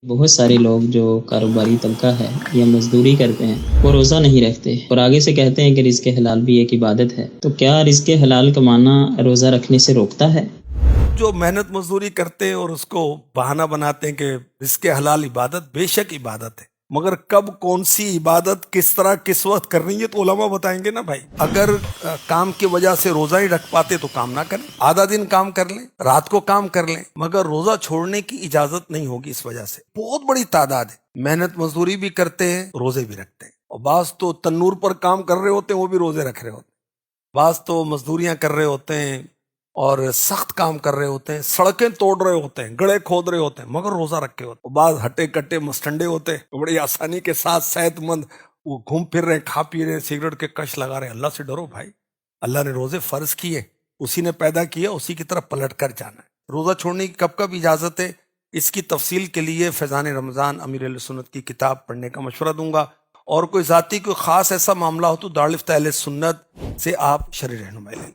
بہت سارے لوگ جو کاروباری طبقہ ہے یا مزدوری کرتے ہیں وہ روزہ نہیں رکھتے اور آگے سے کہتے ہیں کہ رزق حلال بھی ایک عبادت ہے، تو کیا رزق حلال کمانا روزہ رکھنے سے روکتا ہے؟ جو محنت مزدوری کرتے ہیں اور اس کو بہانہ بناتے ہیں کہ رزق حلال عبادت، بے شک عبادت ہے، مگر کب کون سی عبادت کس طرح کس وقت کرنی ہے تو علماء بتائیں گے نا بھائی۔ اگر کام کی وجہ سے روزہ ہی رکھ پاتے تو کام نہ کریں، آدھا دن کام کر لیں، رات کو کام کر لیں، مگر روزہ چھوڑنے کی اجازت نہیں ہوگی۔ اس وجہ سے بہت بڑی تعداد ہے محنت مزدوری بھی کرتے ہیں، روزے بھی رکھتے ہیں، اور بعض تو تنور پر کام کر رہے ہوتے ہیں، وہ بھی روزے رکھ رہے ہوتے ہیں، بعض تو مزدوریاں کر رہے ہوتے ہیں اور سخت کام کر رہے ہوتے ہیں، سڑکیں توڑ رہے ہوتے ہیں، گڑھے کھود رہے ہوتے ہیں، مگر روزہ رکھے ہوتے ہیں۔ بعض ہٹے کٹے مسٹنڈے ہوتے ہیں، بڑی آسانی کے ساتھ صحت مند، وہ گھوم پھر رہے ہیں، کھا پی رہے ہیں، سگریٹ کے کش لگا رہے ہیں۔ اللہ سے ڈرو بھائی، اللہ نے روزے فرض کیے، اسی نے پیدا کیا، اسی کی طرف پلٹ کر جانا ہے۔ روزہ چھوڑنے کی کب کب اجازت ہے، اس کی تفصیل کے لیے فیضان رمضان امیر اہل سنت کی کتاب پڑھنے کا مشورہ دوں گا، اور کوئی ذاتی کوئی خاص ایسا معاملہ ہو تو دارالفتہ اہل سنت سے آپ شرعی رہنمائی لیں۔